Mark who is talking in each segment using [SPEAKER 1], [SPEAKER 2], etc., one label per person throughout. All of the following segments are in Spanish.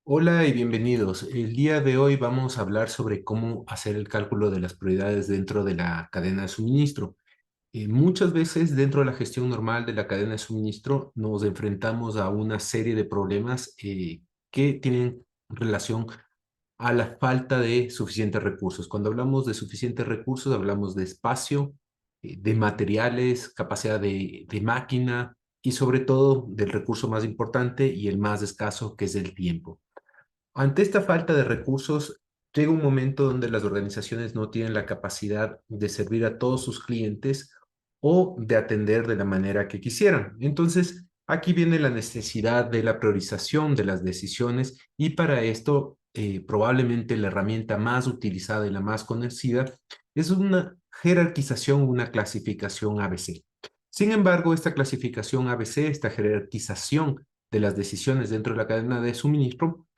[SPEAKER 1] Hola y bienvenidos. El día de hoy vamos a hablar sobre cómo hacer el cálculo de las prioridades dentro de la cadena de suministro. Muchas veces dentro de la gestión normal de la cadena de suministro nos enfrentamos a una serie de problemas que tienen relación a la falta de suficientes recursos. Cuando hablamos de suficientes recursos, hablamos de espacio, de materiales, capacidad de máquina y sobre todo del recurso más importante y el más escaso, que es el tiempo. Ante esta falta de recursos, llega un momento donde las organizaciones no tienen la capacidad de servir a todos sus clientes o de atender de la manera que quisieran. Entonces, aquí viene la necesidad de la priorización de las decisiones y para esto, probablemente la herramienta más utilizada y la más conocida es una jerarquización, una clasificación ABC. Sin embargo, esta clasificación ABC, esta jerarquización de las decisiones dentro de la cadena de suministro,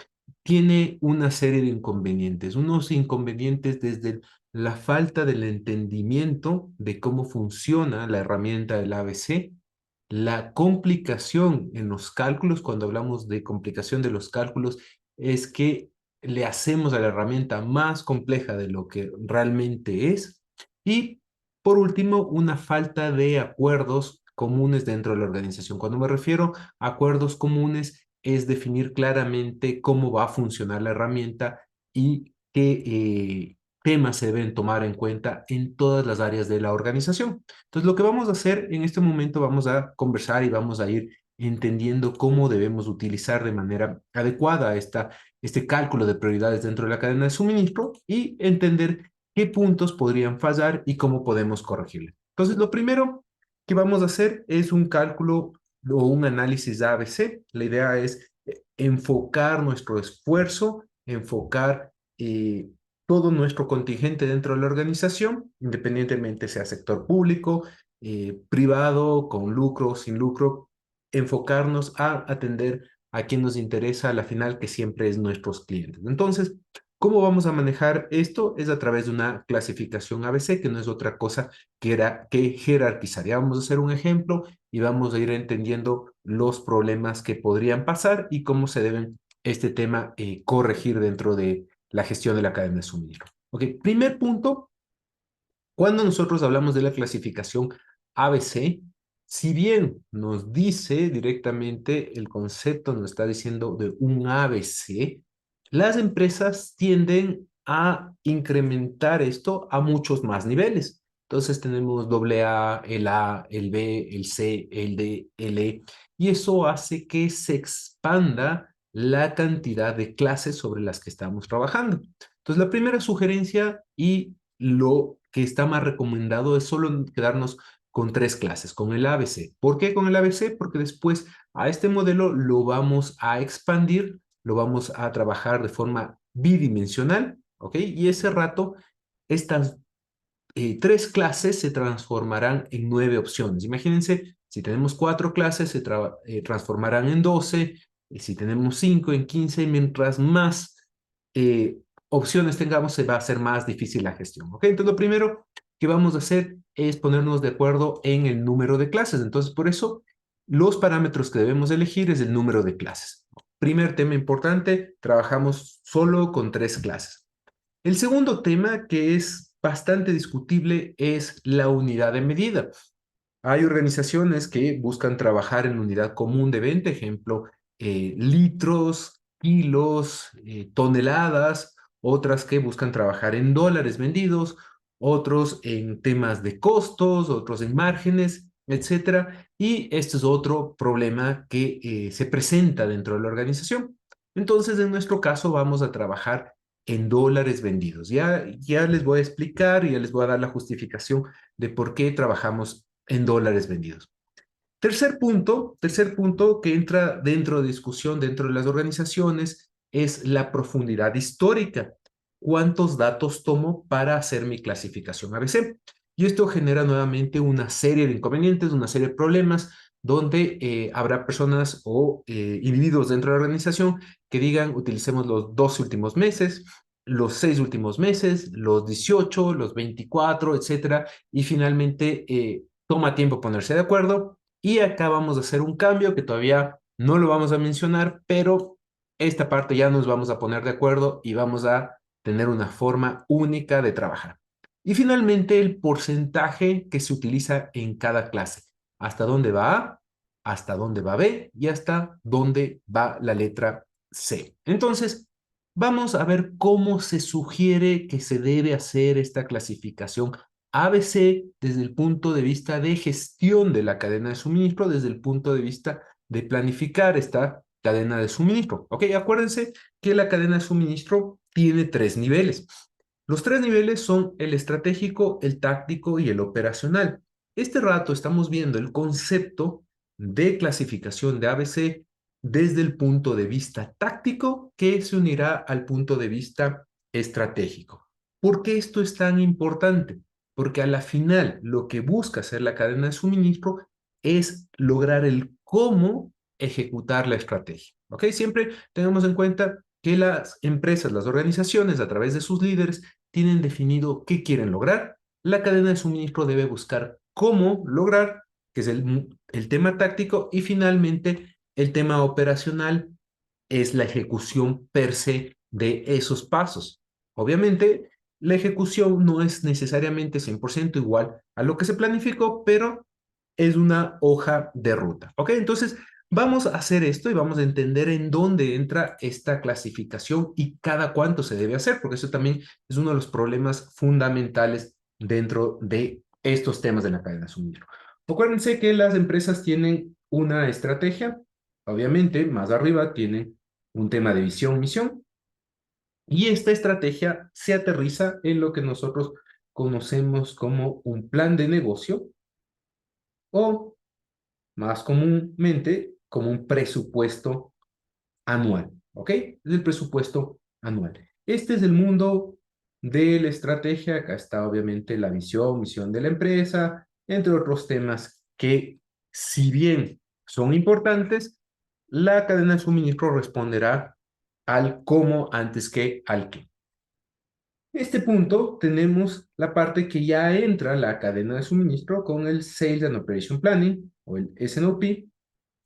[SPEAKER 1] tiene una serie de inconvenientes, unos inconvenientes desde la falta del entendimiento de cómo funciona la herramienta del ABC, la complicación en los cálculos. Cuando hablamos de complicación de los cálculos, es que le hacemos a la herramienta más compleja de lo que realmente es. Y por último, una falta de acuerdos comunes dentro de la organización. Cuando me refiero a acuerdos comunes, es definir claramente cómo va a funcionar la herramienta y qué temas se deben tomar en cuenta en todas las áreas de la organización. Entonces, lo que vamos a hacer en este momento, vamos a conversar y vamos a ir entendiendo cómo debemos utilizar de manera adecuada este cálculo de prioridades dentro de la cadena de suministro y entender qué puntos podrían fallar y cómo podemos corregirlo. Entonces, lo primero que vamos a hacer es un cálculo o un análisis ABC. La idea es enfocar nuestro esfuerzo, enfocar todo nuestro contingente dentro de la organización, independientemente sea sector público, privado, con lucro, sin lucro, enfocarnos a atender a quien nos interesa a la final, que siempre es nuestros clientes. Entonces, ¿cómo vamos a manejar esto? Es a través de una clasificación ABC, que no es otra cosa que jerarquizar. Ya vamos a hacer un ejemplo y vamos a ir entendiendo los problemas que podrían pasar y cómo se deben este tema corregir dentro de la gestión de la cadena de suministro. Ok, primer punto, cuando nosotros hablamos de la clasificación ABC, si bien nos dice directamente el concepto, nos está diciendo de un ABC, las empresas tienden a incrementar esto a muchos más niveles. Entonces tenemos doble A, el B, el C, el D, el E, y eso hace que se expanda la cantidad de clases sobre las que estamos trabajando. Entonces, la primera sugerencia y lo que está más recomendado es solo quedarnos con tres clases, con el ABC. ¿Por qué con el ABC? Porque después a este modelo lo vamos a expandir, lo vamos a trabajar de forma bidimensional, ¿ok? Y ese rato estas tres clases se transformarán en 9 opciones. Imagínense, si tenemos cuatro clases, transformarán en 12, y si tenemos 5, en 15, mientras más eh, opciones tengamos, se va a hacer más difícil la gestión. ¿Ok? Entonces, lo primero que vamos a hacer es ponernos de acuerdo en el número de clases. Entonces, por eso, los parámetros que debemos elegir es el número de clases. Primer tema importante, trabajamos solo con tres clases. El segundo tema, que es bastante discutible, es la unidad de medida. Hay organizaciones que buscan trabajar en unidad común de venta, ejemplo, litros, kilos, toneladas, otras que buscan trabajar en dólares vendidos, otros en temas de costos, otros en márgenes, etcétera. Y este es otro problema que se presenta dentro de la organización. Entonces, en nuestro caso, vamos a trabajar en dólares vendidos. Ya les voy a explicar y ya les voy a dar la justificación de por qué trabajamos en dólares vendidos. Tercer punto que entra dentro de discusión dentro de las organizaciones es la profundidad histórica. ¿Cuántos datos tomo para hacer mi clasificación ABC? Y esto genera nuevamente una serie de inconvenientes, una serie de problemas, donde habrá personas o individuos dentro de la organización que digan, utilicemos los 12 últimos meses, los 6 últimos meses, los 18, los 24, etcétera, y finalmente toma tiempo ponerse de acuerdo y acá vamos a hacer un cambio que todavía no lo vamos a mencionar, pero esta parte ya nos vamos a poner de acuerdo y vamos a tener una forma única de trabajar. Y finalmente, el porcentaje que se utiliza en cada clase. Hasta dónde va A, hasta dónde va B y hasta dónde va la letra C. Entonces, vamos a ver cómo se sugiere que se debe hacer esta clasificación ABC desde el punto de vista de gestión de la cadena de suministro, desde el punto de vista de planificar esta cadena de suministro. Ok, acuérdense que la cadena de suministro tiene tres niveles. Los tres niveles son el estratégico, el táctico y el operacional. Este rato estamos viendo el concepto de clasificación de ABC desde el punto de vista táctico que se unirá al punto de vista estratégico. ¿Por qué esto es tan importante? Porque a la final lo que busca hacer la cadena de suministro es lograr el cómo ejecutar la estrategia. ¿Ok? Siempre tenemos en cuenta que las empresas, las organizaciones, a través de sus líderes, tienen definido qué quieren lograr. La cadena de suministro debe buscar cómo lograr, que es el tema táctico, y finalmente el tema operacional es la ejecución per se de esos pasos. Obviamente, la ejecución no es necesariamente 100% igual a lo que se planificó, pero es una hoja de ruta. ¿Ok? Entonces, vamos a hacer esto y vamos a entender en dónde entra esta clasificación y cada cuánto se debe hacer, porque eso también es uno de los problemas fundamentales dentro de estos temas de la cadena de suministro. Acuérdense que las empresas tienen una estrategia, obviamente, más arriba tienen un tema de visión, misión, y esta estrategia se aterriza en lo que nosotros conocemos como un plan de negocio o más comúnmente como un presupuesto anual, ¿ok? Es el presupuesto anual. Este es el mundo de la estrategia. Acá está obviamente la visión, misión de la empresa, entre otros temas que, si bien son importantes, la cadena de suministro responderá al cómo antes que al qué. En este punto tenemos la parte que ya entra la cadena de suministro con el Sales and Operation Planning o el S&OP,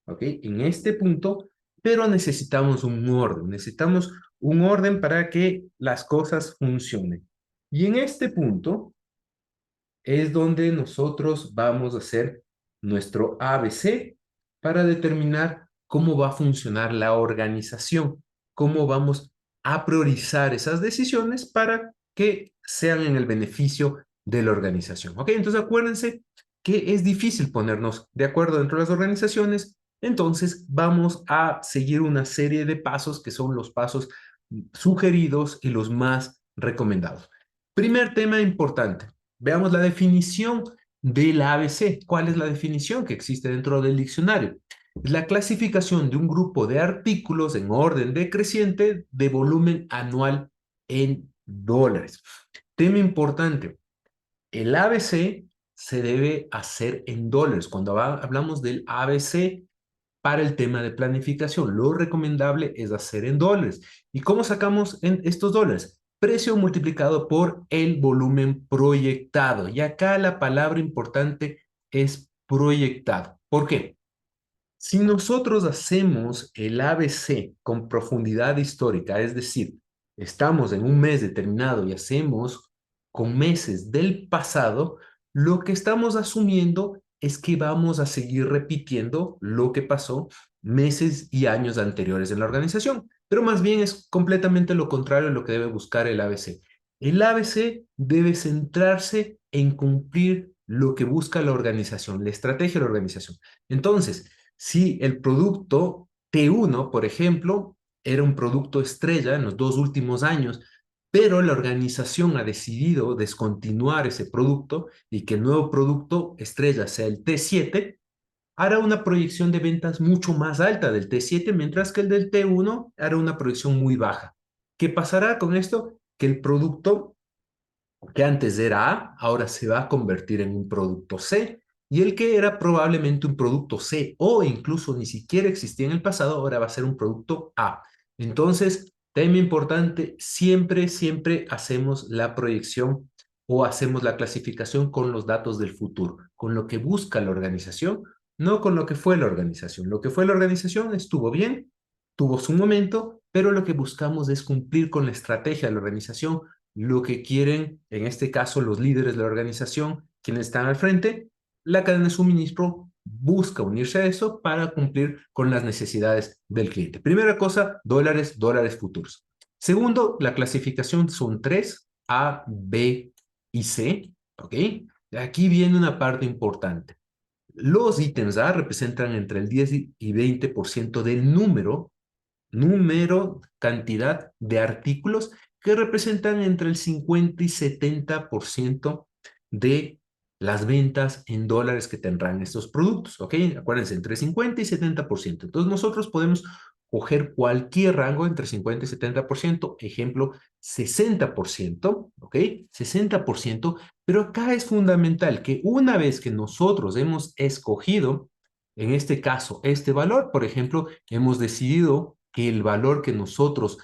[SPEAKER 1] ¿ok? En este punto, pero necesitamos un orden para que las cosas funcionen. Y en este punto es donde nosotros vamos a hacer nuestro ABC para determinar cómo va a funcionar la organización, cómo vamos a priorizar esas decisiones para que sean en el beneficio de la organización. ¿Ok? Entonces acuérdense que es difícil ponernos de acuerdo dentro de las organizaciones, entonces vamos a seguir una serie de pasos que son los pasos sugeridos y los más recomendados. Primer tema importante. Veamos la definición del ABC. ¿Cuál es la definición que existe dentro del diccionario? Es la clasificación de un grupo de artículos en orden decreciente de volumen anual en dólares. Tema importante. El ABC se debe hacer en dólares. Cuando hablamos del ABC para el tema de planificación, lo recomendable es hacer en dólares. ¿Y cómo sacamos en estos dólares? Precio multiplicado por el volumen proyectado. Y acá la palabra importante es proyectado. ¿Por qué? Si nosotros hacemos el ABC con profundidad histórica, es decir, estamos en un mes determinado y hacemos con meses del pasado, lo que estamos asumiendo es que vamos a seguir repitiendo lo que pasó meses y años anteriores en la organización, pero más bien es completamente lo contrario de lo que debe buscar el ABC. El ABC debe centrarse en cumplir lo que busca la organización, la estrategia de la organización. Entonces, si el producto T1, por ejemplo, era un producto estrella en los 2 últimos años, pero la organización ha decidido descontinuar ese producto y que el nuevo producto estrella sea el T7, hará una proyección de ventas mucho más alta del T7, mientras que el del T1 hará una proyección muy baja. ¿Qué pasará con esto? Que el producto que antes era A, ahora se va a convertir en un producto C. Y el que era probablemente un producto C o incluso ni siquiera existía en el pasado, ahora va a ser un producto A. Entonces, tema importante, siempre hacemos la proyección o hacemos la clasificación con los datos del futuro, con lo que busca la organización, no con lo que fue la organización. Lo que fue la organización estuvo bien, tuvo su momento, pero lo que buscamos es cumplir con la estrategia de la organización, lo que quieren, en este caso, los líderes de la organización, quienes están al frente. La cadena de suministro busca unirse a eso para cumplir con las necesidades del cliente. Primera cosa, dólares, dólares futuros. Segundo, la clasificación son tres, A, B y C, ¿ok? Aquí viene una parte importante. Los ítems A representan entre el 10 y 20% del cantidad de artículos que representan entre el 50 y 70% de las ventas en dólares que tendrán estos productos, ¿ok? Acuérdense, entre 50 y 70%. Entonces nosotros podemos coger cualquier rango entre 50 y 70%, ejemplo, 60%, ¿ok? 60%, pero acá es fundamental que una vez que nosotros hemos escogido, en este caso, este valor, por ejemplo, hemos decidido que el valor que nosotros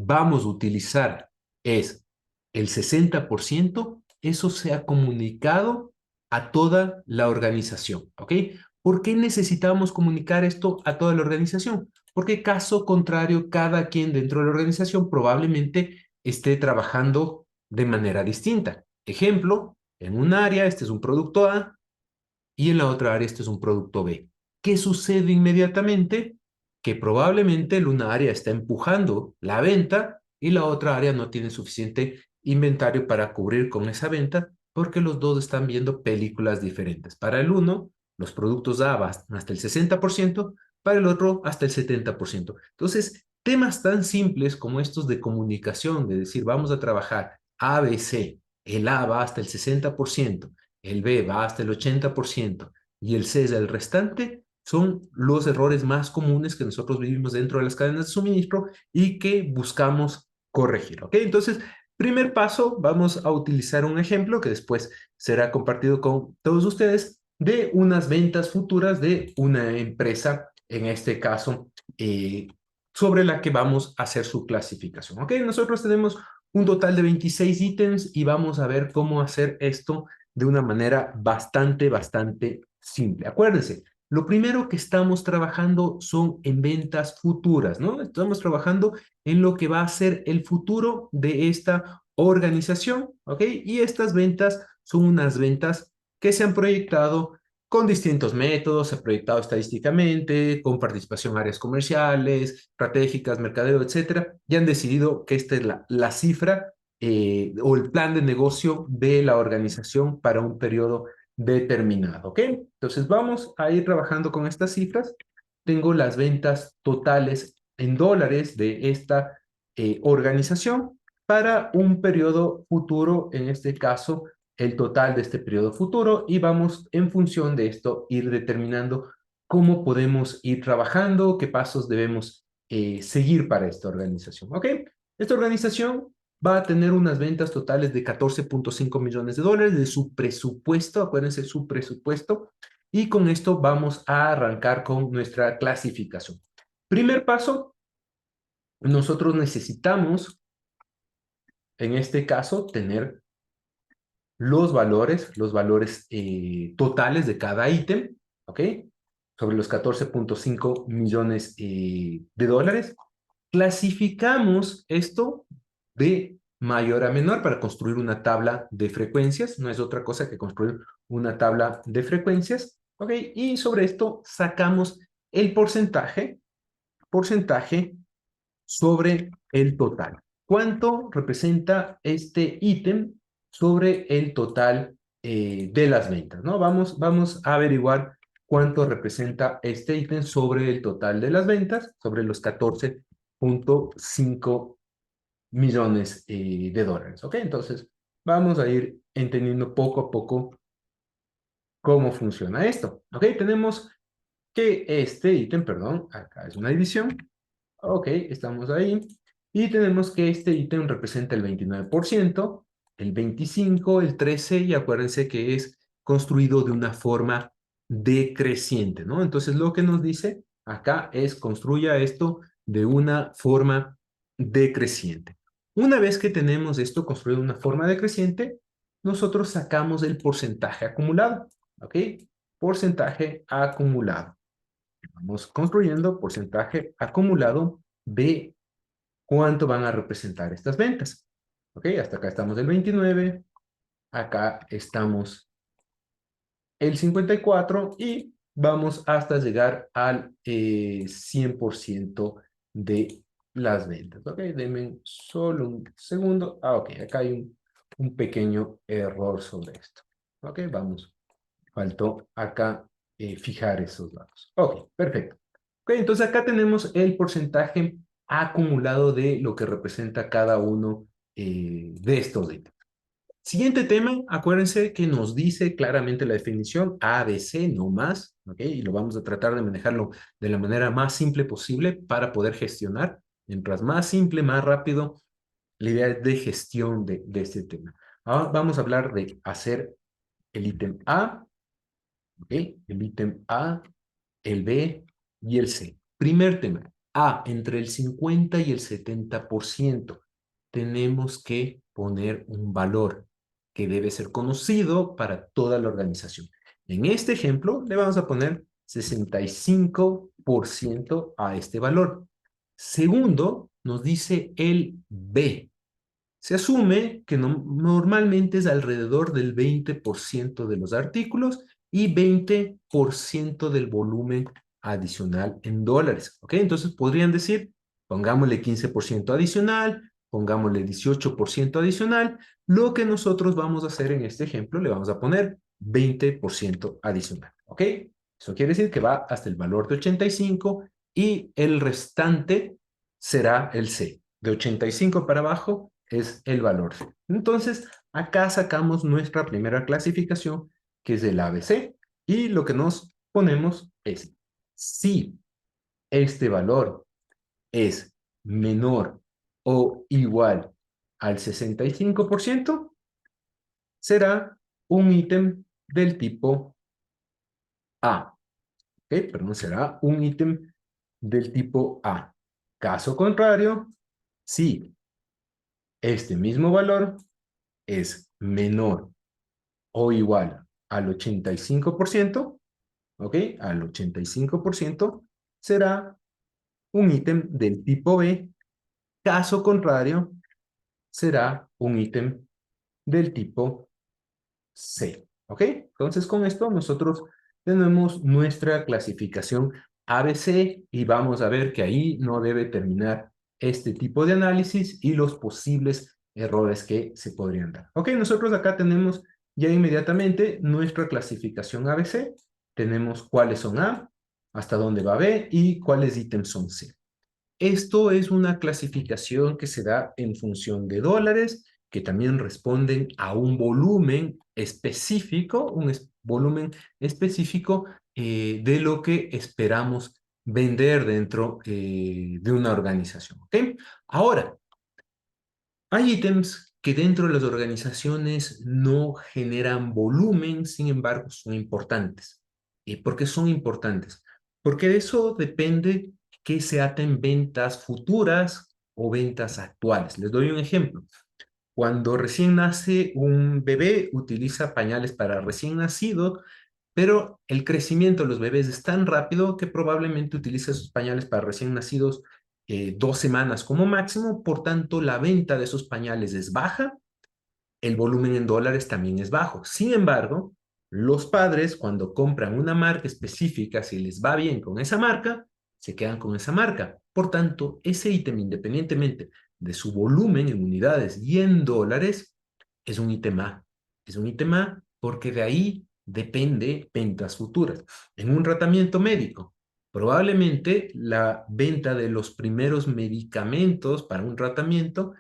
[SPEAKER 1] vamos a utilizar es el 60%, eso se ha comunicado a toda la organización, ¿ok? ¿Por qué necesitamos comunicar esto a toda la organización? Porque caso contrario, cada quien dentro de la organización probablemente esté trabajando de manera distinta. Ejemplo, en un área este es un producto A y en la otra área este es un producto B. ¿Qué sucede inmediatamente? Que probablemente en una área está empujando la venta y la otra área no tiene suficiente inventario para cubrir con esa venta porque los dos están viendo películas diferentes. Para el uno, los productos A van hasta el 60%, para el otro hasta el 70%. Entonces, temas tan simples como estos de comunicación, de decir, vamos a trabajar A, B, C, el A va hasta el 60%, el B va hasta el 80% y el C es el restante, son los errores más comunes que nosotros vivimos dentro de las cadenas de suministro y que buscamos corregir, ¿ok? Entonces, primer paso, vamos a utilizar un ejemplo que después será compartido con todos ustedes de unas ventas futuras de una empresa, en este caso, sobre la que vamos a hacer su clasificación, ¿ok? Nosotros tenemos un total de 26 ítems y vamos a ver cómo hacer esto de una manera bastante simple. Acuérdense, lo primero que estamos trabajando son en ventas futuras, ¿no? Estamos trabajando en lo que va a ser el futuro de esta organización, ¿ok? Y estas ventas son unas ventas que se han proyectado con distintos métodos, se ha proyectado estadísticamente, con participación en áreas comerciales, estratégicas, mercadeo, etcétera, y han decidido que esta es la cifra o el plan de negocio de la organización para un periodo determinado, ¿ok? Entonces vamos a ir trabajando con estas cifras. Tengo las ventas totales en dólares de esta organización para un periodo futuro, en este caso, el total de este periodo futuro, y vamos en función de esto ir determinando cómo podemos ir trabajando, qué pasos debemos seguir para esta organización, ¿ok? Esta organización va a tener unas ventas totales de 14.5 millones de dólares de su presupuesto, acuérdense su presupuesto, y con esto vamos a arrancar con nuestra clasificación. Primer paso, nosotros necesitamos, en este caso, tener los valores totales de cada ítem, ¿ok? Sobre los 14.5 millones de dólares. Clasificamos esto de mayor a menor para construir una tabla de frecuencias. No es otra cosa que construir una tabla de frecuencias, ¿ok? Y sobre esto sacamos el porcentaje sobre el total. ¿Cuánto representa este ítem sobre el total de las ventas? ¿No? Vamos a averiguar cuánto representa este ítem sobre el total de las ventas, sobre los 14.5 millones de dólares. ¿Ok? Entonces, vamos a ir entendiendo poco a poco cómo funciona esto. ¿Ok? Tenemos que este ítem, perdón, acá es una división. Ok, estamos ahí. Y tenemos que este ítem representa el 29%, el 25%, el 13%, y acuérdense que es construido de una forma decreciente, ¿no? Entonces, lo que nos dice acá es construya esto de una forma decreciente. Una vez que tenemos esto construido de una forma decreciente, nosotros sacamos el porcentaje acumulado, ¿ok? Porcentaje acumulado. Vamos construyendo porcentaje acumulado de ¿cuánto van a representar estas ventas? ¿Ok? Hasta acá estamos del 29, acá estamos el 54 y vamos hasta llegar al 100% de las ventas. ¿Ok? Denme solo un segundo. Ah, ok, acá hay un pequeño error sobre esto. ¿Ok? Vamos. Faltó acá fijar esos datos. Ok, perfecto. Ok, entonces acá tenemos el porcentaje acumulado de lo que representa cada uno de estos ítems. Siguiente tema, acuérdense que nos dice claramente la definición ABC, no más, ¿ok? Y lo vamos a tratar de manejarlo de la manera más simple posible para poder gestionar. Mientras más simple, más rápido, la idea es de gestión de este tema. Ahora vamos a hablar de hacer el ítem A, ¿ok? El ítem A, el B y el C. Primer tema, A, entre el 50 y el 70%. Tenemos que poner un valor que debe ser conocido para toda la organización. En este ejemplo, le vamos a poner 65% a este valor. Segundo, nos dice el B. Se asume que normalmente es alrededor del 20% de los artículos y 20% del volumen adicional en dólares. ¿Ok? Entonces podrían decir, pongámosle 15% adicional, pongámosle 18% adicional. Lo que nosotros vamos a hacer en este ejemplo, le vamos a poner 20% adicional. ¿Ok? Eso quiere decir que va hasta el valor de 85 y el restante será el C. De 85 para abajo es el valor C. Entonces, acá sacamos nuestra primera clasificación, que es el ABC, y lo que nos ponemos es, si este valor es menor o igual al 65%, será un ítem del tipo A. ¿Ok? Perdón, será un ítem del tipo A. Caso contrario, si este mismo valor es menor o igual al 85%, ¿ok? Al 85% será un ítem del tipo B. Caso contrario, será un ítem del tipo C. ¿Ok? Entonces, con esto nosotros tenemos nuestra clasificación ABC y vamos a ver que ahí no debe terminar este tipo de análisis y los posibles errores que se podrían dar. ¿Ok? Nosotros acá tenemos ya inmediatamente nuestra clasificación ABC. Tenemos cuáles son A, hasta dónde va B y cuáles ítems son C. Esto es una clasificación que se da en función de dólares, que también responden a un volumen específico, volumen específico de lo que esperamos vender dentro de una organización. ¿Ok? Ahora, hay ítems que dentro de las organizaciones no generan volumen, sin embargo, son importantes. ¿Por qué son importantes? Porque de eso depende que se aten ventas futuras o ventas actuales. Les doy un ejemplo. Cuando recién nace un bebé, utiliza pañales para recién nacido, pero el crecimiento de los bebés es tan rápido que probablemente utiliza esos pañales para recién nacidos 2 semanas como máximo, por tanto la venta de esos pañales es baja, el volumen en dólares también es bajo. Sin embargo, los padres cuando compran una marca específica, si les va bien con esa marca, se quedan con esa marca. Por tanto, ese ítem, independientemente de su volumen en unidades y en dólares, es un ítem A. Es un ítem A porque de ahí depende ventas futuras. En un tratamiento médico, probablemente la venta de los primeros medicamentos para un tratamiento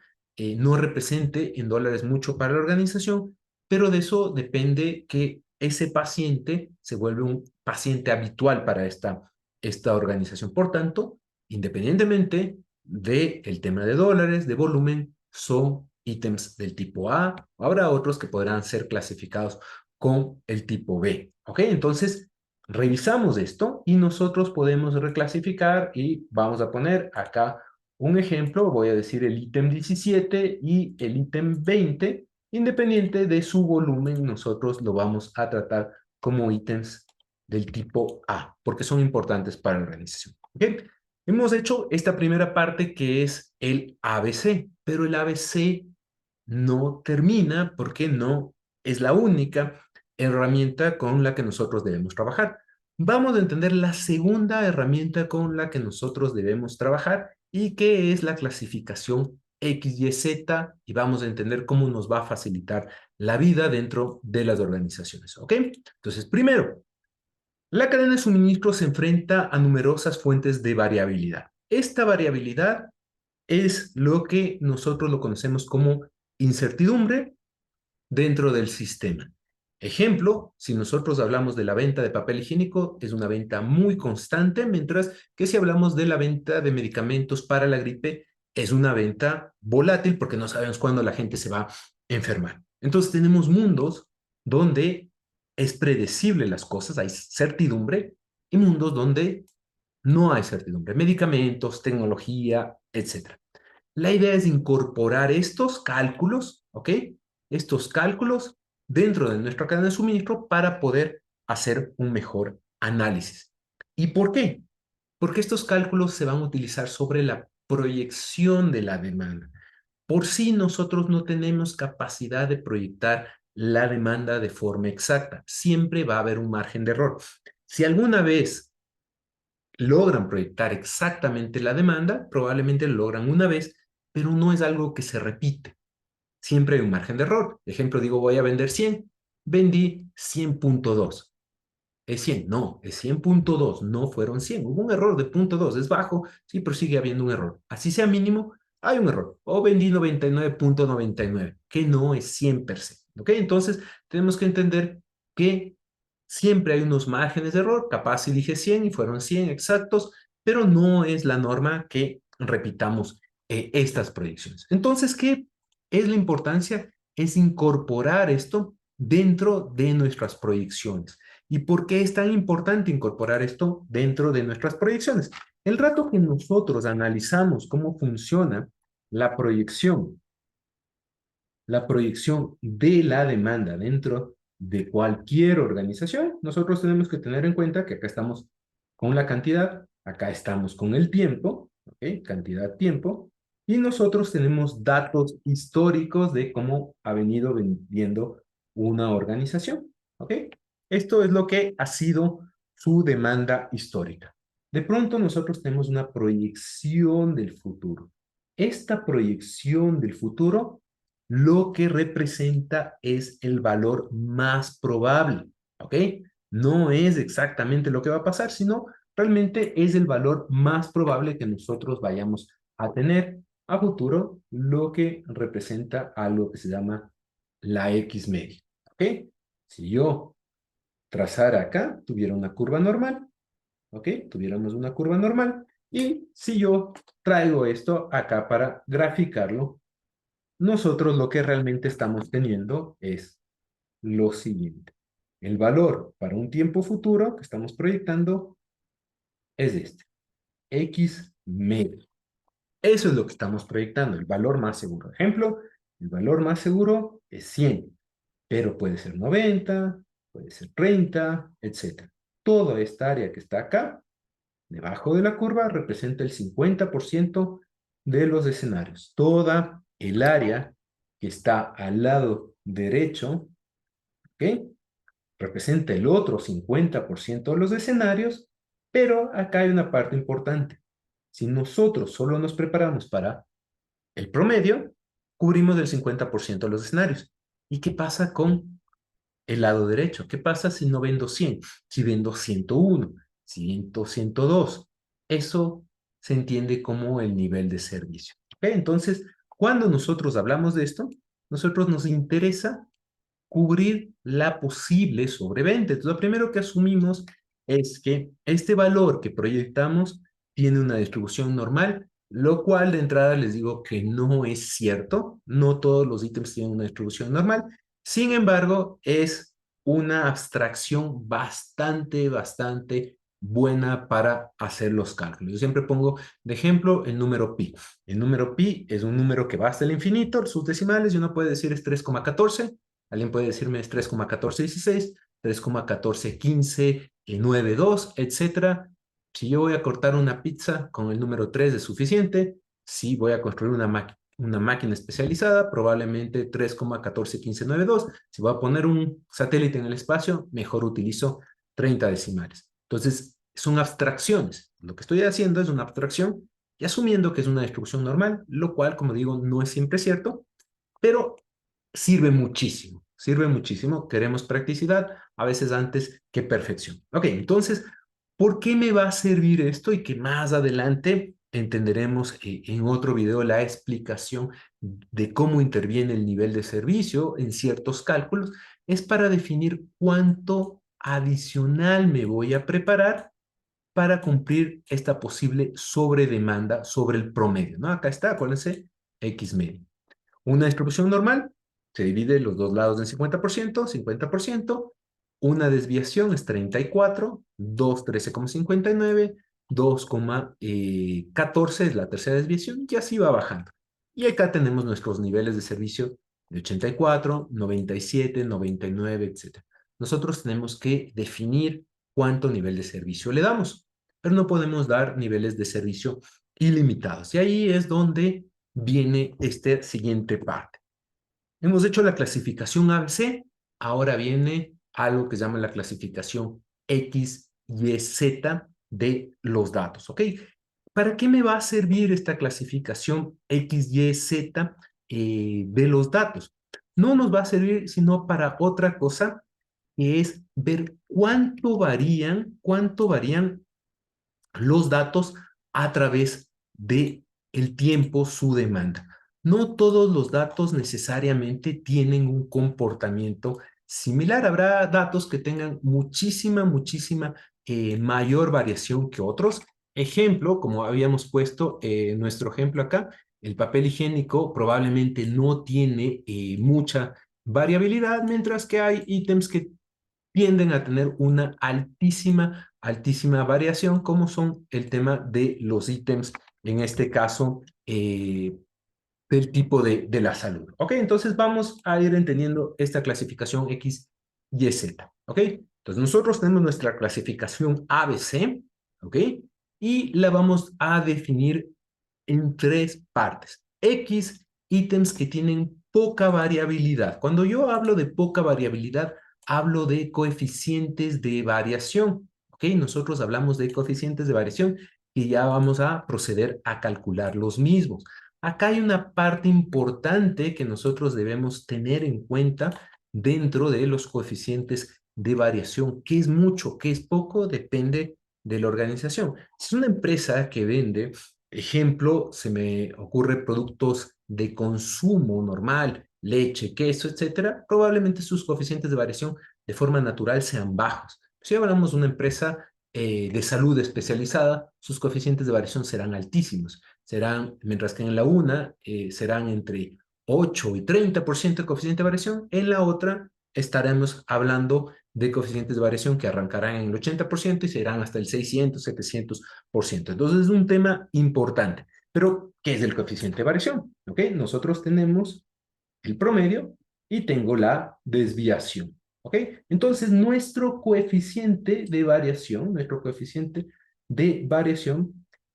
[SPEAKER 1] no represente en dólares mucho para la organización, pero de eso depende que ese paciente se vuelve un paciente habitual para esta organización. Por tanto, independientemente del tema de dólares, de volumen, son ítems del tipo A. Habrá otros que podrán ser clasificados con el tipo B. ¿Ok? Entonces, revisamos esto y nosotros podemos reclasificar y vamos a poner acá un ejemplo. Voy a decir el ítem 17 y el ítem 20. Independiente de su volumen, nosotros lo vamos a tratar como ítems del tipo A, porque son importantes para la organización. ¿Ok? Hemos hecho esta primera parte que es el ABC, pero el ABC no termina porque no es la única herramienta con la que nosotros debemos trabajar. Vamos a entender la segunda herramienta con la que nosotros debemos trabajar y que es la clasificación XYZ y vamos a entender cómo nos va a facilitar la vida dentro de las organizaciones. ¿Ok? Entonces, primero, la cadena de suministro se enfrenta a numerosas fuentes de variabilidad. Esta variabilidad es lo que nosotros lo conocemos como incertidumbre dentro del sistema. Ejemplo, si nosotros hablamos de la venta de papel higiénico, es una venta muy constante, mientras que si hablamos de la venta de medicamentos para la gripe, es una venta volátil porque no sabemos cuándo la gente se va a enfermar. Entonces tenemos mundos donde es predecible las cosas, hay certidumbre, y mundos donde no hay certidumbre, medicamentos, tecnología, etcétera. La idea es incorporar estos cálculos, ¿ok? Estos cálculos dentro de nuestra cadena de suministro para poder hacer un mejor análisis. ¿Y por qué? Porque estos cálculos se van a utilizar sobre la proyección de la demanda. Por si nosotros no tenemos capacidad de proyectar la demanda de forma exacta, siempre va a haber un margen de error. Si alguna vez logran proyectar exactamente la demanda, probablemente lo logran una vez, pero no es algo que se repite. Siempre hay un margen de error. Ejemplo, digo, voy a vender 100, vendí 100.2. ¿Es 100? No, es 100.2, no fueron 100. Hubo un error de punto 2, es bajo, sí, pero sigue habiendo un error. Así sea mínimo, hay un error. O vendí 99.99, que no es 100 per se. ¿Ok? Entonces, tenemos que entender que siempre hay unos márgenes de error. Capaz si dije 100 y fueron 100 exactos, pero no es la norma que repitamos estas proyecciones. Entonces, ¿qué es la importancia? Es incorporar esto dentro de nuestras proyecciones. ¿Y por qué es tan importante incorporar esto dentro de nuestras proyecciones? El rato que nosotros analizamos cómo funciona la proyección, la proyección de la demanda dentro de cualquier organización, nosotros tenemos que tener en cuenta que acá estamos con la cantidad, acá estamos con el tiempo, ¿ok? Cantidad, tiempo, y nosotros tenemos datos históricos de cómo ha venido vendiendo una organización, ¿ok? Esto es lo que ha sido su demanda histórica. De pronto nosotros tenemos una proyección del futuro. Esta proyección del futuro lo que representa es el valor más probable, ¿ok? No es exactamente lo que va a pasar, sino realmente es el valor más probable que nosotros vayamos a tener a futuro, lo que representa algo que se llama la X media, ¿ok? Si yo trazara acá, tuviera una curva normal, ¿ok? Tuviéramos una curva normal, y si yo traigo esto acá para graficarlo, nosotros lo que realmente estamos teniendo es lo siguiente. El valor para un tiempo futuro que estamos proyectando es este, X medio. Eso es lo que estamos proyectando, el valor más seguro. Ejemplo, el valor más seguro es 100, pero puede ser 90, puede ser 30, etcétera. Toda esta área que está acá, debajo de la curva, representa el 50% de los escenarios. Toda el área que está al lado derecho, ¿ok? Representa el otro 50% de los escenarios, pero acá hay una parte importante. Si nosotros solo nos preparamos para el promedio, cubrimos el 50% de los escenarios. ¿Y qué pasa con el lado derecho? ¿Qué pasa si no vendo 100? Si vendo 101, si vendo 102. Eso se entiende como el nivel de servicio. ¿Ok? Entonces, cuando nosotros hablamos de esto, nosotros nos interesa cubrir la posible sobreventa. Entonces, lo primero que asumimos es que este valor que proyectamos tiene una distribución normal, lo cual de entrada les digo que no es cierto. No todos los ítems tienen una distribución normal. Sin embargo, es una abstracción bastante buena para hacer los cálculos. Yo siempre pongo de ejemplo el número pi. El número pi es un número que va hasta el infinito, sus decimales, y uno puede decir es 3,14. Alguien puede decirme es 3,1416, 3,1415, 92, etcétera. Si yo voy a cortar una pizza con el número 3 es suficiente. Si voy a construir una máquina especializada, probablemente 3,141592. Si voy a poner un satélite en el espacio, mejor utilizo 30 decimales. Entonces, son abstracciones. Lo que estoy haciendo es una abstracción y asumiendo que es una instrucción normal, lo cual, como digo, no es siempre cierto, pero sirve muchísimo. Sirve muchísimo. Queremos practicidad, a veces antes que perfección. Ok, entonces, ¿por qué me va a servir esto? Y que más adelante entenderemos en otro video la explicación de cómo interviene el nivel de servicio en ciertos cálculos. Es para definir cuánto adicional me voy a preparar para cumplir esta posible sobredemanda sobre el promedio, ¿no? Acá está, acuérdense, X medio. Una distribución normal se divide los dos lados en 50%, 50%. Una desviación es 34, 2, 13,59, 2,14 es la tercera desviación y así va bajando. Y acá tenemos nuestros niveles de servicio de 84, 97, 99, etc. Nosotros tenemos que definir cuánto nivel de servicio le damos, pero no podemos dar niveles de servicio ilimitados. Y ahí es donde viene esta siguiente parte. Hemos hecho la clasificación ABC, ahora viene algo que se llama la clasificación X, Y, Z de los datos, ¿ok? ¿Para qué me va a servir esta clasificación X, Y, Z de los datos? No nos va a servir sino para otra cosa, que es ver cuánto varían los datos a través de el tiempo, su demanda. No todos los datos necesariamente tienen un comportamiento similar. Habrá datos que tengan muchísima mayor variación que otros. Ejemplo, como habíamos puesto nuestro ejemplo acá, el papel higiénico probablemente no tiene mucha variabilidad, mientras que hay ítems que tienden a tener una altísima variación, como son el tema de los ítems, en este caso, del tipo de la salud. ¿Ok? Entonces vamos a ir entendiendo esta clasificación X, Y, Z. ¿Ok? Entonces nosotros tenemos nuestra clasificación ABC, ¿ok? Y la vamos a definir en tres partes. X, ítems que tienen poca variabilidad. Cuando yo hablo de poca variabilidad, hablo de coeficientes de variación. ¿Ok? Nosotros hablamos de coeficientes de variación y ya vamos a proceder a calcular los mismos. Acá hay una parte importante que nosotros debemos tener en cuenta dentro de los coeficientes de variación. ¿Qué es mucho? ¿Qué es poco? Depende de la organización. Si es una empresa que vende, ejemplo, se me ocurre productos de consumo normal, leche, queso, etcétera, probablemente sus coeficientes de variación de forma natural sean bajos. Si hablamos de una empresa de salud especializada, sus coeficientes de variación serán altísimos. Serán, mientras que en la una serán entre 8 y 30% de coeficiente de variación, en la otra estaremos hablando de coeficientes de variación que arrancarán en el 80% y serán hasta el 600, 700%. Entonces es un tema importante. Pero, ¿qué es el coeficiente de variación? ¿Ok? Nosotros tenemos el promedio y tengo la desviación. ¿Ok? Entonces, nuestro coeficiente de variación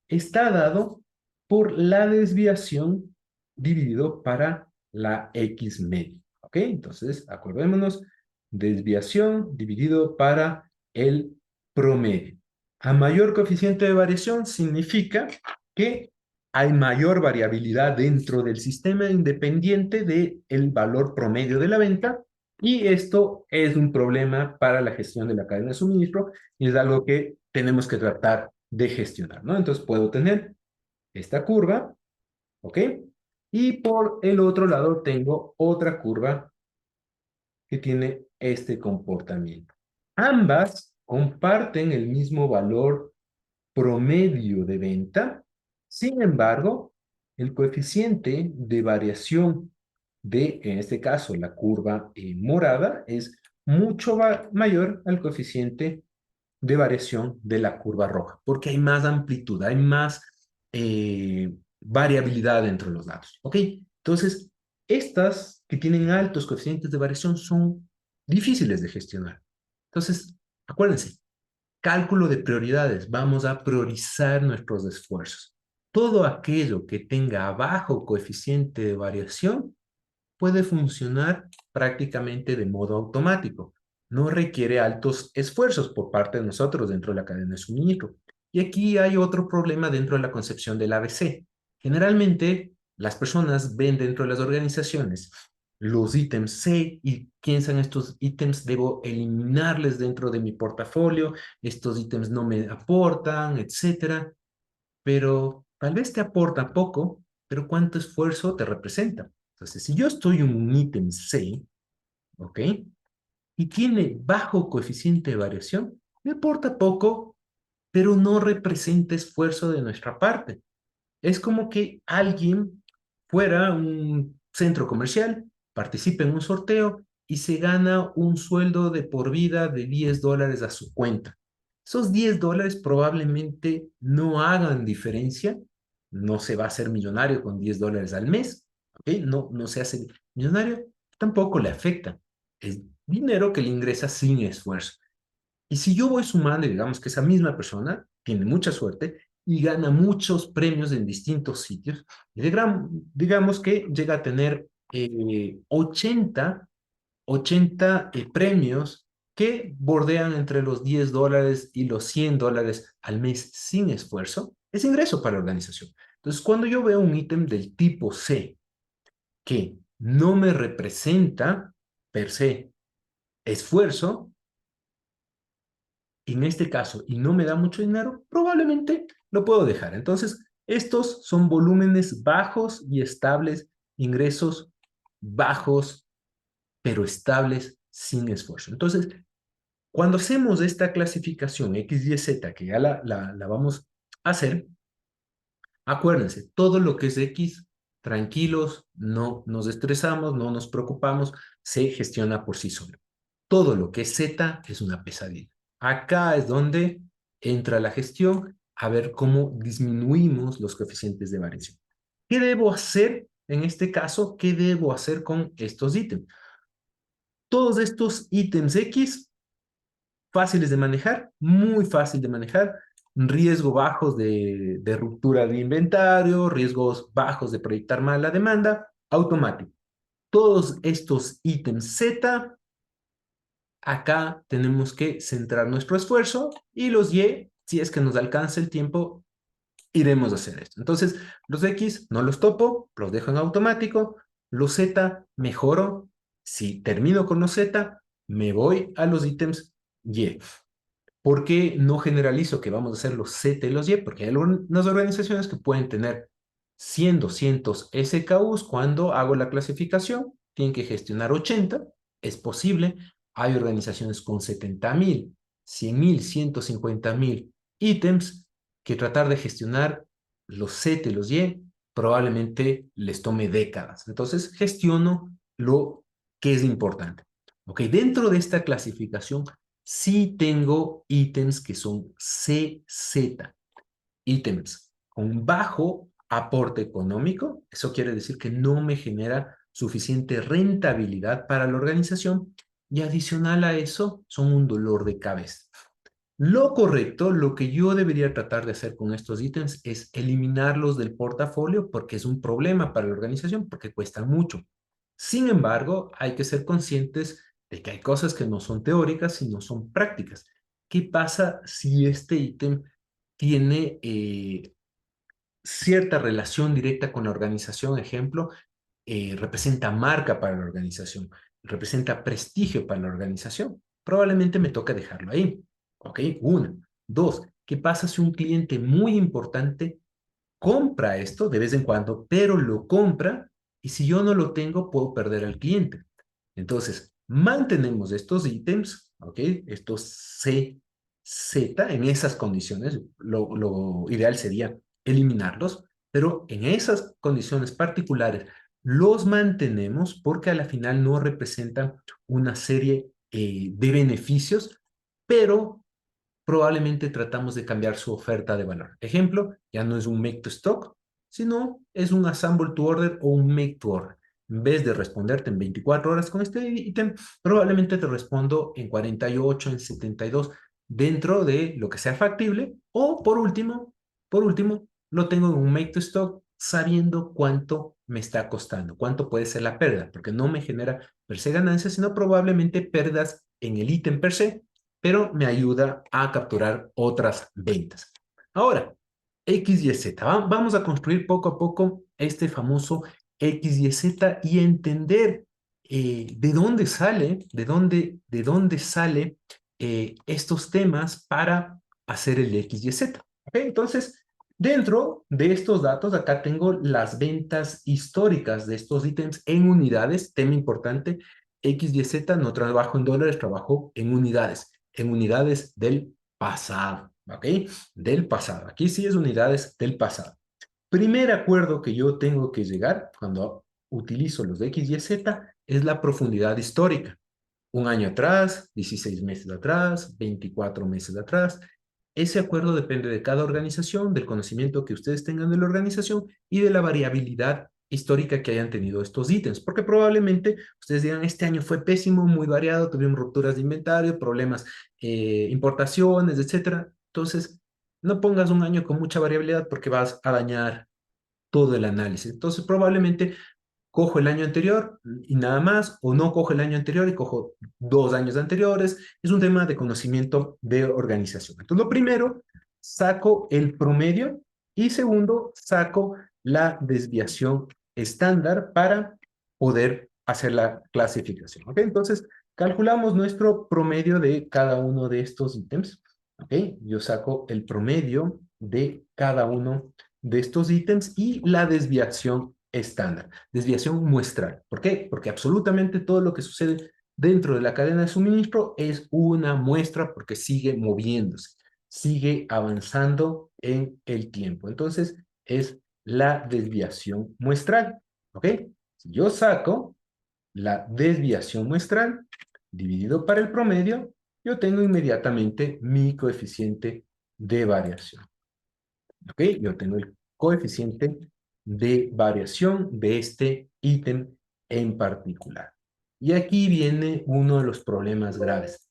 [SPEAKER 1] está dado por la desviación dividido para la X medio. ¿Ok? Entonces, acordémonos, desviación dividido para el promedio. A mayor coeficiente de variación significa que hay mayor variabilidad dentro del sistema independiente del valor promedio de la venta y esto es un problema para la gestión de la cadena de suministro y es algo que tenemos que tratar de gestionar, ¿no? Entonces puedo tener esta curva, ¿ok? Y por el otro lado tengo otra curva que tiene este comportamiento. Ambas comparten el mismo valor promedio de venta. Sin embargo, el coeficiente de variación de, en este caso, la curva morada es mucho mayor al coeficiente de variación de la curva roja, porque hay más amplitud, hay más variabilidad entre los datos. ¿Ok? Entonces, estas que tienen altos coeficientes de variación son difíciles de gestionar. Entonces, acuérdense, Cálculo de prioridades. Vamos a priorizar nuestros esfuerzos. Todo aquello que tenga bajo coeficiente de variación puede funcionar prácticamente de modo automático. No requiere altos esfuerzos por parte de nosotros dentro de la cadena de suministro. Y aquí hay otro problema dentro de la concepción del ABC. Generalmente, las personas ven dentro de las organizaciones los ítems C y piensan estos ítems debo eliminarles dentro de mi portafolio, estos ítems no me aportan, etcétera, pero tal vez te aporta poco, pero ¿cuánto esfuerzo te representa? Entonces, si yo estoy en un ítem C, ¿ok? Y tiene bajo coeficiente de variación, me aporta poco, pero no representa esfuerzo de nuestra parte. Es como que alguien fuera a un centro comercial, participe en un sorteo y se gana un sueldo de por vida de $10 a su cuenta. Esos $10 probablemente no hagan diferencia, no se va a hacer millonario con $10 al mes, ¿ok? No, no se hace millonario, tampoco le afecta. Es dinero que le ingresa sin esfuerzo. Y si yo voy sumando, y digamos que esa misma persona tiene mucha suerte y gana muchos premios en distintos sitios, y digamos que llega a tener 80 premios que bordean entre los $10 y los $100 al mes sin esfuerzo, es ingreso para la organización. Entonces, cuando yo veo un ítem del tipo C que no me representa per se esfuerzo, en este caso, y no me da mucho dinero, probablemente lo puedo dejar. Entonces, estos son volúmenes bajos y estables, ingresos bajos, pero estables sin esfuerzo. Entonces, cuando hacemos esta clasificación X, Y, Z, que ya la vamos a hacer, acuérdense, todo lo que es X, tranquilos, no nos estresamos, no nos preocupamos, se gestiona por sí solo. Todo lo que es Z es una pesadilla. Acá es donde entra la gestión a ver cómo disminuimos los coeficientes de variación. ¿Qué debo hacer en este caso? ¿Qué debo hacer con estos ítems? Todos estos ítems X fáciles de manejar, muy fácil de manejar, riesgo bajos de ruptura de inventario, riesgos bajos de proyectar mal la demanda, automático. Todos estos ítems Z, acá tenemos que centrar nuestro esfuerzo y los Y, si es que nos alcanza el tiempo, iremos a hacer esto. Entonces, los X no los topo, los dejo en automático, los Z mejoro, si termino con los Z, me voy a los ítems Y. ¿Por qué no generalizo que vamos a hacer los Z y los Y? Porque hay algunas organizaciones que pueden tener 100, 200 SKUs cuando hago la clasificación, tienen que gestionar 80, es posible. Hay organizaciones con 70,000, 100,000, 150,000 ítems que tratar de gestionar los Z y los Y probablemente les tome décadas. Entonces, gestiono lo que es importante. Ok, dentro de esta clasificación sí tengo ítems que son CZ, ítems con bajo aporte económico. Eso quiere decir que no me genera suficiente rentabilidad para la organización y adicional a eso son un dolor de cabeza. Lo correcto, lo que yo debería tratar de hacer con estos ítems es eliminarlos del portafolio porque es un problema para la organización, porque cuestan mucho. Sin embargo, hay que ser conscientes de que hay cosas que no son teóricas, sino son prácticas. ¿Qué pasa si este ítem tiene cierta relación directa con la organización? Ejemplo, representa marca para la organización, representa prestigio para la organización. Probablemente me toca dejarlo ahí. ¿Ok? Una. Dos, ¿qué pasa si un cliente muy importante compra esto de vez en cuando, pero lo compra y si yo no lo tengo, puedo perder al cliente? Entonces, mantenemos estos ítems, ¿ok? Estos C, Z en esas condiciones. Lo ideal sería eliminarlos, pero en esas condiciones particulares los mantenemos porque a la final no representan una serie de beneficios, pero probablemente tratamos de cambiar su oferta de valor. Ejemplo, ya no es un make to stock, sino es un assemble to order o un make to order. En vez de responderte en 24 horas con este ítem, probablemente te respondo en 48, en 72. dentro de lo que sea factible, o por último, lo tengo en un make to stock sabiendo cuánto me está costando, cuánto puede ser la pérdida, porque no me genera per se ganancias, sino probablemente pérdidas en el ítem per se, pero me ayuda a capturar otras ventas. Ahora, X, Y, Z. Vamos a construir poco a poco este famoso X, Y, Z y entender de dónde sale, de dónde sale estos temas para hacer el X, Y, Z. ¿Okay? Entonces, dentro de estos datos, acá tengo las ventas históricas de estos ítems en unidades, tema importante, X, Y, Z, no trabajo en dólares, trabajo en unidades del pasado, ¿ok? Del pasado. Aquí sí es unidades del pasado. Primer acuerdo que yo tengo que llegar cuando utilizo los de X, Y, Z es la profundidad histórica. Un año atrás, 16 meses atrás, 24 meses atrás. Ese acuerdo depende de cada organización, del conocimiento que ustedes tengan de la organización y de la variabilidad histórica que hayan tenido estos ítems, porque probablemente ustedes digan, este año fue pésimo, muy variado, tuvimos rupturas de inventario, problemas, importaciones, etcétera. Entonces, no pongas un año con mucha variabilidad porque vas a dañar todo el análisis. Entonces, probablemente cojo el año anterior y nada más, o no cojo el año anterior y cojo 2 años anteriores. Es un tema de conocimiento de organización. Entonces, lo primero, saco el promedio y segundo, saco la desviación estándar para poder hacer la clasificación. ¿Ok? Entonces, calculamos nuestro promedio de cada uno de estos ítems. ¿Ok? Yo saco el promedio de cada uno de estos ítems y la desviación estándar, desviación muestral. ¿Por qué? Porque absolutamente todo lo que sucede dentro de la cadena de suministro es una muestra porque sigue moviéndose, sigue avanzando en el tiempo. Entonces, es la desviación muestral. ¿Ok? Si yo saco la desviación muestral dividido para el promedio, yo tengo inmediatamente mi coeficiente de variación. ¿Ok? Yo tengo el coeficiente de variación de este ítem en particular. Y aquí viene uno de los problemas graves.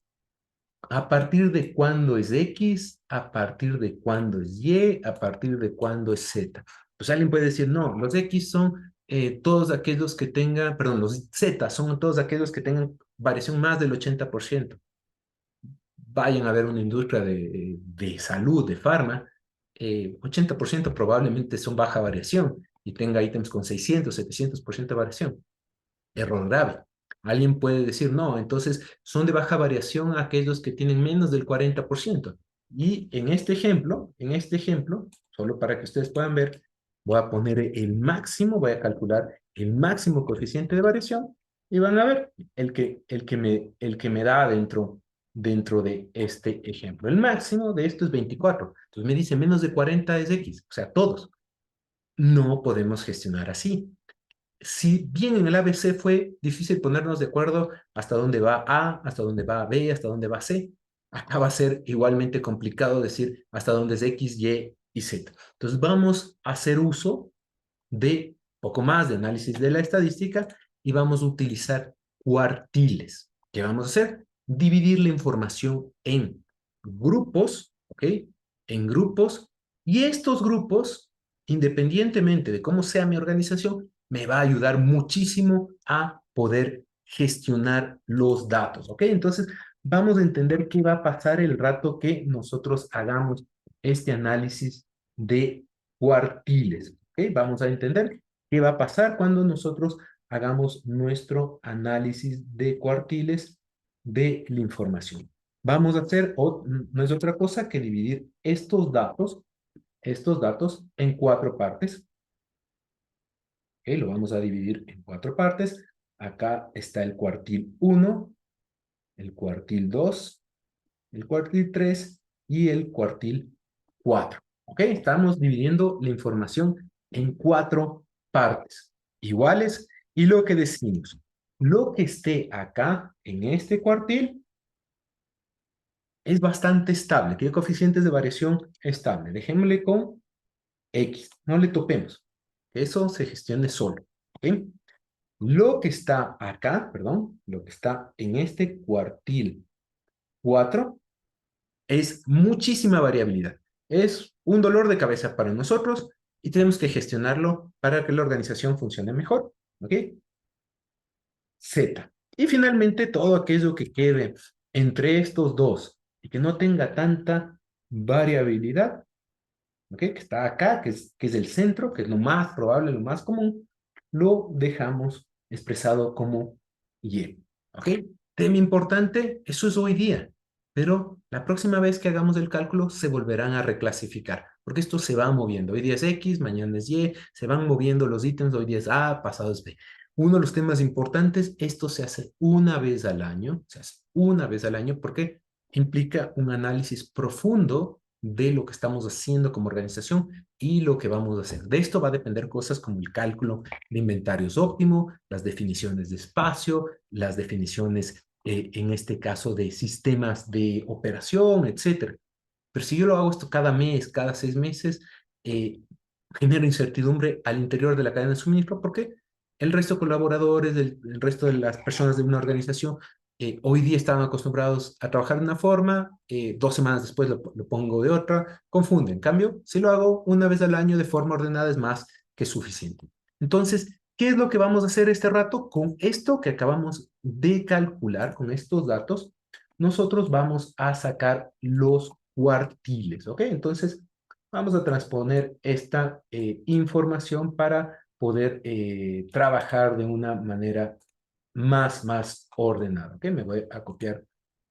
[SPEAKER 1] ¿A partir de cuándo es X? ¿A partir de cuándo es Y? ¿A partir de cuándo es Z? Pues alguien puede decir, no, los X son todos aquellos que tengan, perdón, los Z son todos aquellos que tengan variación más del 80%. Vayan a ver una industria de salud, de farma, 80% probablemente son baja variación y tenga ítems con 600, 700% de variación. Error grave. Alguien puede decir, no, entonces son de baja variación aquellos que tienen menos del 40%. Y en este ejemplo, solo para que ustedes puedan ver, voy a poner el máximo, voy a calcular el máximo coeficiente de variación y van a ver el que me da dentro de este ejemplo. El máximo de esto es 24. Entonces me dice menos de 40 es X, o sea, todos. No podemos gestionar así. Si bien en el ABC fue difícil ponernos de acuerdo hasta dónde va A, hasta dónde va B, hasta dónde va C, acá va a ser igualmente complicado decir hasta dónde es X, Y y Z. Entonces vamos a hacer uso de poco más de análisis de la estadística y vamos a utilizar cuartiles. ¿Qué vamos a hacer? Dividir la información en grupos, ¿ok? En grupos, y estos grupos, independientemente de cómo sea mi organización, me va a ayudar muchísimo a poder gestionar los datos, ¿ok? Entonces, vamos a entender qué va a pasar el rato que nosotros hagamos este análisis de cuartiles. ¿Ok? Vamos a entender qué va a pasar cuando nosotros hagamos nuestro análisis de cuartiles de la información. Vamos a hacer, no es otra cosa que dividir estos datos en 4 partes. ¿Ok? Lo vamos a dividir en 4 partes. Acá está el cuartil 1, el cuartil 2, el cuartil 3 y el cuartil 4. ¿Ok? Estamos dividiendo la información en 4 partes iguales y lo que decimos, lo que esté acá en este cuartil es bastante estable, tiene coeficientes de variación estable. Dejémosle con X, no le topemos. Eso se gestione solo. ¿Ok? Lo que está acá, perdón, lo que está en este cuartil 4 es muchísima variabilidad. Es un dolor de cabeza para nosotros y tenemos que gestionarlo para que la organización funcione mejor. ¿Ok? Z. Y finalmente, todo aquello que quede entre estos dos y que no tenga tanta variabilidad, ¿ok? Que está acá, que es el centro, que es lo más probable, lo más común, lo dejamos expresado como Y. ¿Ok? Tema importante, eso es hoy día, pero la próxima vez que hagamos el cálculo se volverán a reclasificar, porque esto se va moviendo. Hoy día es X, mañana es Y, se van moviendo los ítems, hoy día es A, pasado es B. Uno de los temas importantes, esto se hace una vez al año, se hace una vez al año porque implica un análisis profundo de lo que estamos haciendo como organización y lo que vamos a hacer. De esto va a depender cosas como el cálculo de inventarios óptimo, las definiciones de espacio, las definiciones, en este caso, de sistemas de operación, etcétera. Pero si yo lo hago esto cada mes, cada 6 meses, eh, genera incertidumbre al interior de la cadena de suministro porque el resto de colaboradores, el resto de las personas de una organización, hoy día están acostumbrados a trabajar de una forma, 2 semanas después lo pongo de otra, confunden. En cambio, si lo hago una vez al año de forma ordenada es más que suficiente. Entonces, ¿qué es lo que vamos a hacer este rato? Con esto que acabamos de calcular, con estos datos, nosotros vamos a sacar los cuartiles, ¿ok? Entonces, vamos a transponer esta información para poder trabajar de una manera más ordenada, ¿ok? Me voy a copiar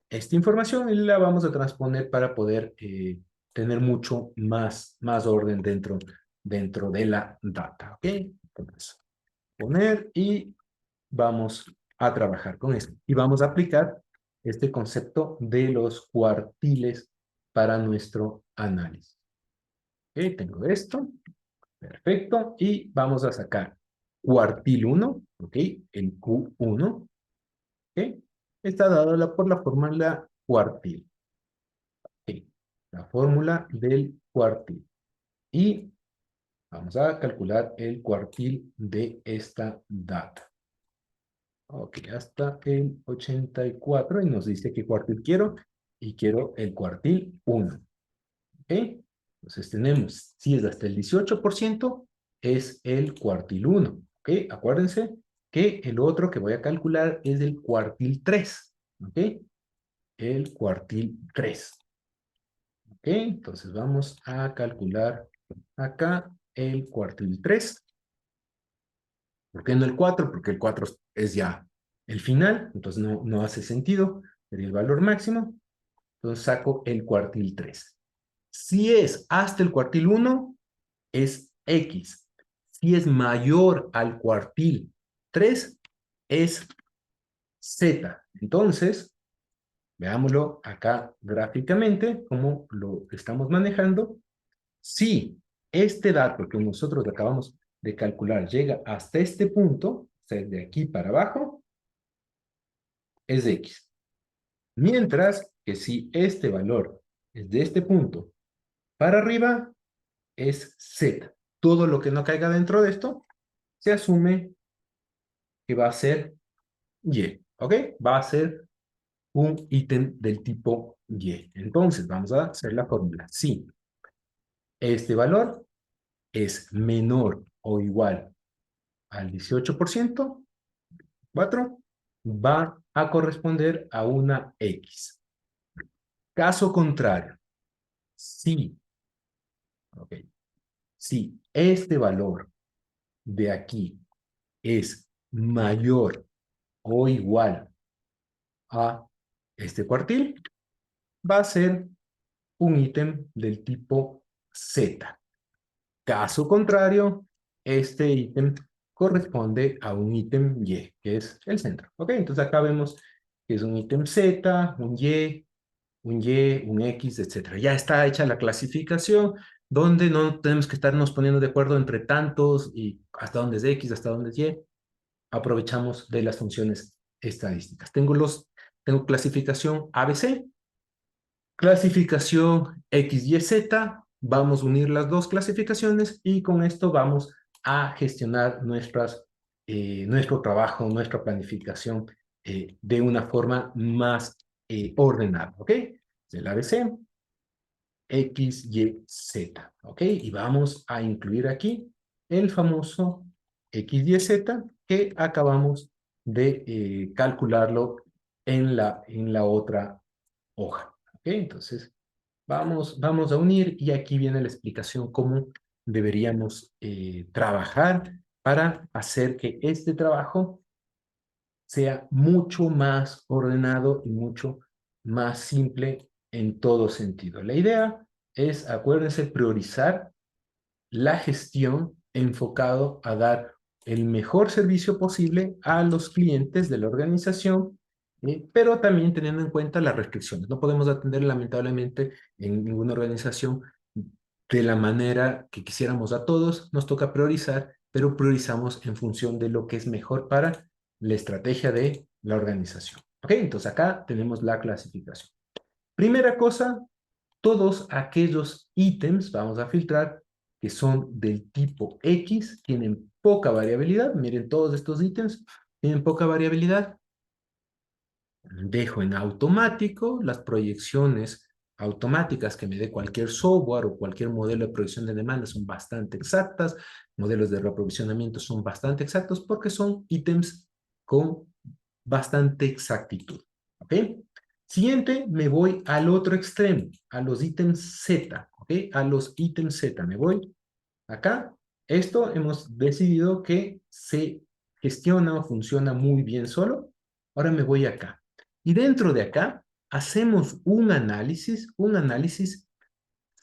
[SPEAKER 1] esta información y la vamos a transponer para poder tener mucho más orden dentro de la data, ¿ok? Entonces, poner y vamos a trabajar con esto. Y vamos a aplicar este concepto de los cuartiles para nuestro análisis. Ok, tengo esto. Perfecto. Y vamos a sacar cuartil 1, ok, el Q1, ok, está dado por la fórmula cuartil. Ok, la fórmula del cuartil. Y vamos a calcular el cuartil de esta data. Ok, hasta el 84 y nos dice qué cuartil quiero y quiero el cuartil 1. ¿Ok? Entonces tenemos, si es hasta el 18%, es el cuartil 1. ¿Ok? Acuérdense que el otro que voy a calcular es el cuartil 3. ¿Ok? El cuartil 3. ¿Ok? Entonces vamos a calcular acá el cuartil 3. ¿Por qué no el 4? Porque el 4 es ya el final, entonces no hace sentido, sería el valor máximo. Entonces saco el cuartil 3. Si es hasta el cuartil 1, es X. Si es mayor al cuartil 3, es Z. Entonces, veámoslo acá gráficamente, cómo lo estamos manejando. Si este dato que nosotros acabamos de calcular llega hasta este punto, o sea, de aquí para abajo, es X. Mientras que si este valor es de este punto para arriba, es Z. Todo lo que no caiga dentro de esto se asume que va a ser Y. ¿Ok? Va a ser un ítem del tipo Y. Entonces, vamos a hacer la fórmula. Si este valor es menor o igual al 18%, 4, va a corresponder a una X. Caso contrario, si, okay, si este valor de aquí es mayor o igual a este cuartil, va a ser un ítem del tipo Z. Caso contrario, este ítem corresponde a un ítem Y, que es el centro. ¿Ok? Entonces acá vemos que es un ítem Z, un X, etcétera. Ya está hecha la clasificación donde no tenemos que estarnos poniendo de acuerdo entre tantos y hasta dónde es X, hasta dónde es Y. Aprovechamos de las funciones estadísticas. Tengo clasificación ABC, clasificación X, Y, Z. Vamos a unir las dos clasificaciones y con esto vamos a gestionar nuestro trabajo, nuestra planificación de una forma más ordenada. ¿Ok? El ABC. X, Y, Z, ¿ok? Y vamos a incluir aquí el famoso X, Y, Z que acabamos de calcularlo en la otra hoja, ¿ok? Entonces, vamos a unir y aquí viene la explicación cómo deberíamos trabajar para hacer que este trabajo sea mucho más ordenado y mucho más simple en todo sentido. La idea es, acuérdense, priorizar la gestión enfocado a dar el mejor servicio posible a los clientes de la organización, pero también teniendo en cuenta las restricciones. No podemos atender lamentablemente en ninguna organización de la manera que quisiéramos a todos. Nos toca priorizar, pero priorizamos en función de lo que es mejor para la estrategia de la organización. ¿Ok? Entonces acá tenemos la clasificación. Primera cosa, todos aquellos ítems, vamos a filtrar, que son del tipo X, tienen poca variabilidad. Miren, todos estos ítems tienen poca variabilidad. Dejo en automático las proyecciones automáticas que me dé cualquier software o cualquier modelo de proyección de demanda son bastante exactas. Modelos de reaprovisionamiento son bastante exactos porque son ítems con bastante exactitud. ¿Ok? Siguiente, me voy al otro extremo, a los ítems Z. ¿Ok? A los ítems Z. Me voy acá. Esto hemos decidido que se gestiona o funciona muy bien solo. Ahora me voy acá. Y dentro de acá hacemos un análisis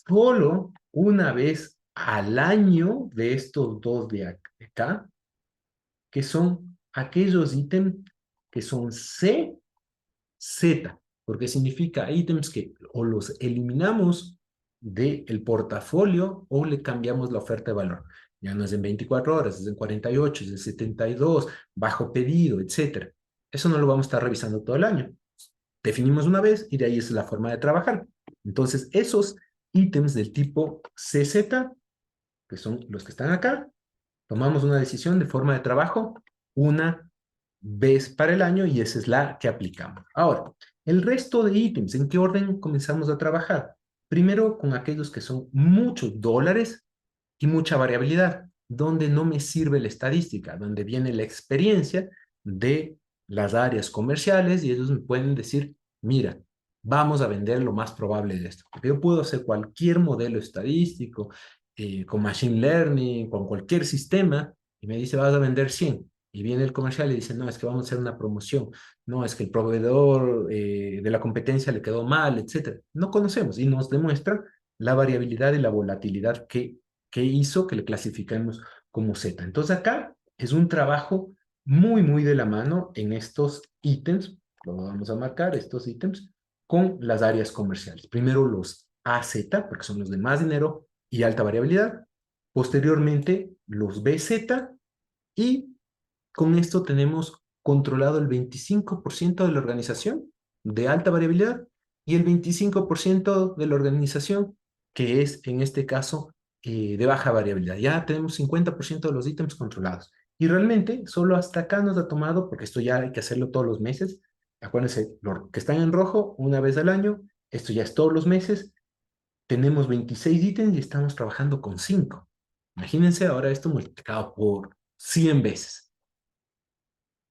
[SPEAKER 1] solo una vez al año de estos dos de acá, que son aquellos ítems que son C Z, porque significa ítems que o los eliminamos del portafolio o le cambiamos la oferta de valor. Ya no es en 24 horas, es en 48, es en 72, bajo pedido, etcétera. Eso no lo vamos a estar revisando todo el año. Definimos una vez y de ahí es la forma de trabajar. Entonces, esos ítems del tipo CZ, que son los que están acá, tomamos una decisión de forma de trabajo una vez para el año y esa es la que aplicamos. Ahora, el resto de ítems, ¿en qué orden comenzamos a trabajar? Primero con aquellos que son muchos dólares y mucha variabilidad, donde no me sirve la estadística, donde viene la experiencia de las áreas comerciales y ellos me pueden decir, mira, vamos a vender lo más probable de esto. Porque yo puedo hacer cualquier modelo estadístico, con machine learning, con cualquier sistema, y me dice, vas a vender 100. Y viene el comercial y dice, no, es que vamos a hacer una promoción, no, es que el proveedor de la competencia le quedó mal, etcétera. No conocemos y nos demuestra la variabilidad y la volatilidad que hizo que le clasificamos como Z. Entonces acá es un trabajo muy de la mano en estos ítems, lo vamos a marcar, estos ítems, con las áreas comerciales. Primero los AZ, porque son los de más dinero y alta variabilidad. Posteriormente los BZ y con esto tenemos controlado el 25% de la organización de alta variabilidad y el 25% de la organización que es en este caso de baja variabilidad. Ya tenemos 50% de los ítems controlados. Y realmente solo hasta acá nos ha tomado, porque esto ya hay que hacerlo todos los meses. Acuérdense, los que están en rojo una vez al año, esto ya es todos los meses. Tenemos 26 ítems y estamos trabajando con 5. Imagínense ahora esto multiplicado por 100 veces.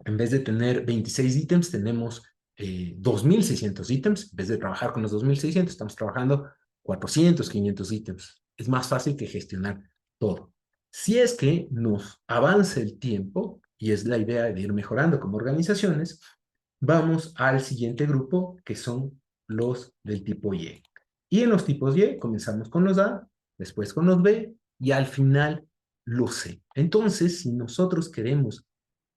[SPEAKER 1] En vez de tener 26 ítems, tenemos 2.600 ítems. En vez de trabajar con los 2.600, estamos trabajando 400, 500 ítems. Es más fácil que gestionar todo. Si es que nos avanza el tiempo, y es la idea de ir mejorando como organizaciones, vamos al siguiente grupo, que son los del tipo Y. Y en los tipos Y comenzamos con los A, después con los B y al final los C. Entonces, si nosotros queremos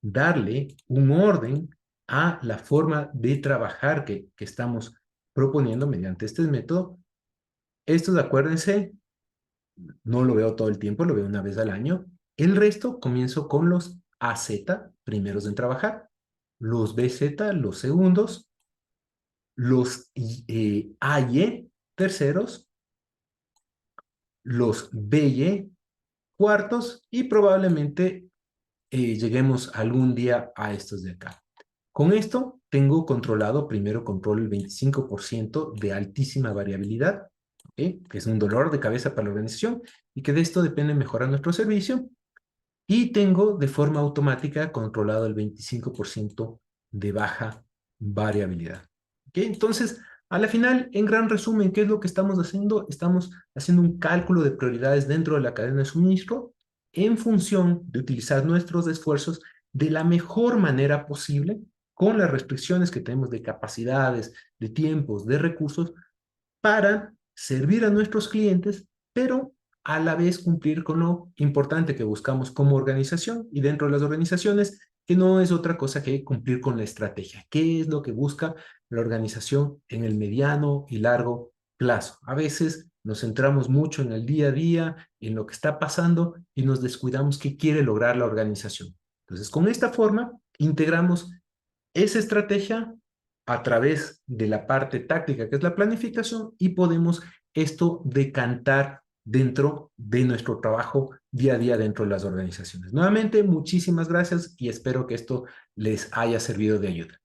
[SPEAKER 1] darle un orden a la forma de trabajar que estamos proponiendo mediante este método. Estos, acuérdense, no lo veo todo el tiempo, lo veo una vez al año. El resto comienzo con los AZ, primeros en trabajar, los BZ, los segundos, los AY, terceros, los BY, cuartos y probablemente lleguemos algún día a estos de acá. Con esto tengo controlado, primero controlo el 25% de altísima variabilidad, ¿ok? ¿ok? Que es un dolor de cabeza para la organización y que de esto depende mejorar nuestro servicio. Y tengo de forma automática controlado el 25% de baja variabilidad. ¿Ok? Entonces, a la final, en gran resumen, ¿qué es lo que estamos haciendo? Estamos haciendo un cálculo de prioridades dentro de la cadena de suministro en función de utilizar nuestros esfuerzos de la mejor manera posible con las restricciones que tenemos de capacidades, de tiempos, de recursos para servir a nuestros clientes, pero a la vez cumplir con lo importante que buscamos como organización y dentro de las organizaciones, que no es otra cosa que cumplir con la estrategia. ¿Qué es lo que busca la organización en el mediano y largo plazo? A veces nos centramos mucho en el día a día, en lo que está pasando y nos descuidamos qué quiere lograr la organización. Entonces, con esta forma, integramos esa estrategia a través de la parte táctica, que es la planificación, y podemos esto decantar dentro de nuestro trabajo día a día dentro de las organizaciones. Nuevamente, muchísimas gracias y espero que esto les haya servido de ayuda.